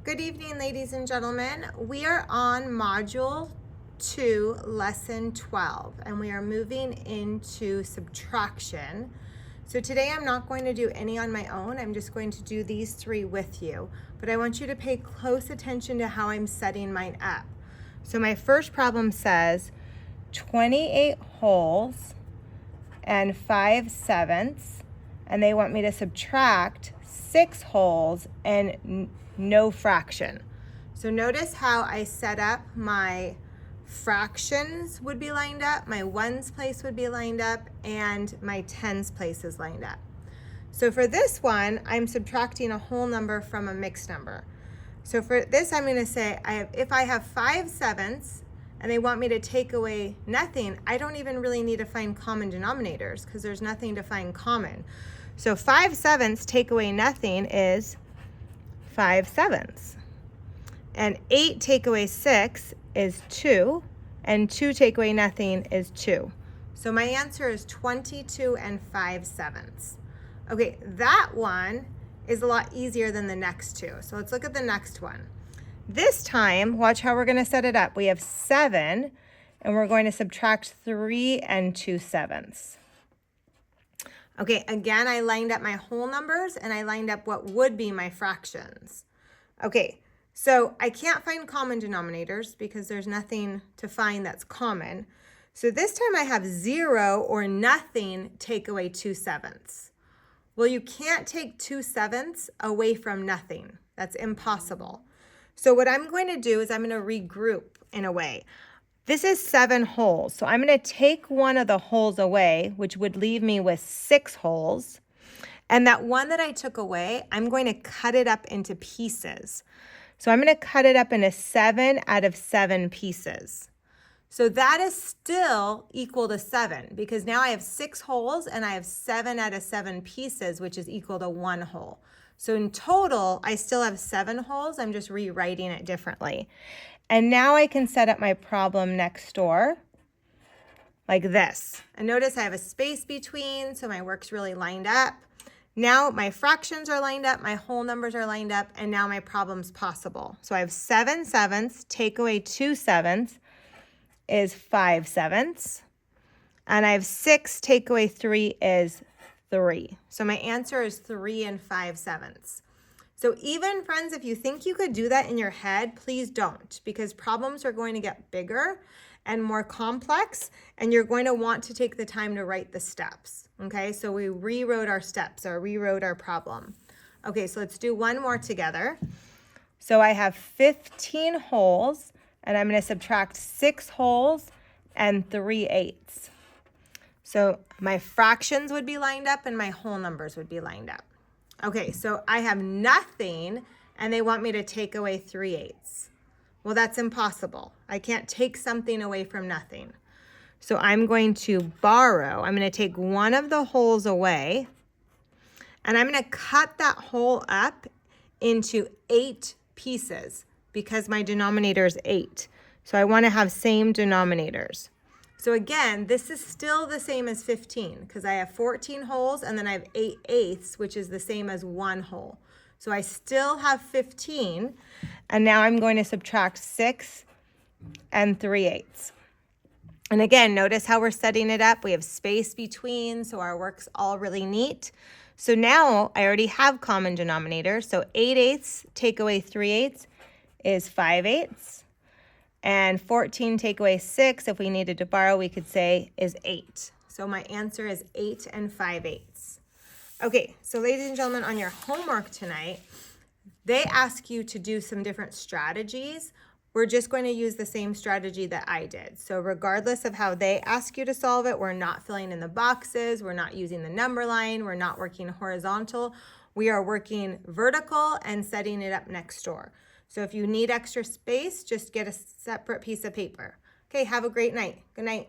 Good evening, ladies and gentlemen. We are on Module 2, Lesson 12, and we are moving into subtraction. So today I'm not going to do any on my own. I'm just going to do these three with you. But I want you to pay close attention to how I'm setting mine up. So my first problem says 28 wholes and 5/7, and they want me to subtract 6 wholes and no fraction. So notice how I set up my fractions would be lined up, my ones place would be lined up, and my tens place is lined up. So for this one, I'm subtracting a whole number from a mixed number. So for this, I'm going to say if I have 5/7 and they want me to take away nothing, I don't even really need to find common denominators because there's nothing to find common. So 5/7 take away nothing is 5/7. And 8 take away 6 is 2, and 2 take away nothing is 2. So my answer is 22 and 5/7. Okay, that one is a lot easier than the next two. So let's look at the next one. This time, watch how we're going to set it up. We have 7, and we're going to subtract 3 and 2/7. Okay, again, I lined up my whole numbers, and I lined up what would be my fractions. Okay, so I can't find common denominators because there's nothing to find that's common. So this time I have 0 or nothing take away 2/7. Well, you can't take 2/7 away from nothing. That's impossible. So what I'm going to do is I'm going to regroup in a way. This is 7 wholes. So I'm going to take one of the wholes away, which would leave me with 6 wholes. And that one that I took away, I'm going to cut it up into pieces. So I'm going to cut it up into 7 out of 7 pieces. So that is still equal to 7 because now I have 6 wholes and I have 7 out of 7 pieces, which is equal to 1 whole. So in total, I still have 7 wholes. I'm just rewriting it differently. And now I can set up my problem next door like this. And notice I have a space between, so my work's really lined up. Now my fractions are lined up, my whole numbers are lined up, and now my problem's possible. So I have 7/7, take away 2/7 is 5/7. And I have 6, take away 3 is 3. So my answer is 3 and 5/7. So even, friends, if you think you could do that in your head, please don't, because problems are going to get bigger and more complex, and you're going to want to take the time to write the steps, okay? So we rewrote our steps or rewrote our problem. Okay, so let's do one more together. So I have 15 wholes, and I'm going to subtract 6 wholes and 3/8. So my fractions would be lined up and my whole numbers would be lined up. Okay, so I have nothing, and they want me to take away 3/8. Well, that's impossible. I can't take something away from nothing. So I'm going to borrow. I'm going to take one of the wholes away, and I'm going to cut that whole up into 8 pieces because my denominator is 8. So I want to have same denominators. So again, this is still the same as 15 because I have 14 wholes and then I have 8/8, which is the same as 1 whole. So I still have 15, and now I'm going to subtract 6 and 3/8. And again, notice how we're setting it up. We have space between, so our work's all really neat. So now I already have common denominators. So 8/8 take away 3/8 is 5/8. And 14 take away 6, if we needed to borrow, we could say is 8. So my answer is 8 and 5/8. Okay, so ladies and gentlemen, on your homework tonight, they ask you to do some different strategies. We're just going to use the same strategy that I did. So regardless of how they ask you to solve it, we're not filling in the boxes, we're not using the number line, we're not working horizontal. We are working vertical and setting it up next door. So if you need extra space, just get a separate piece of paper. Okay, have a great night. Good night.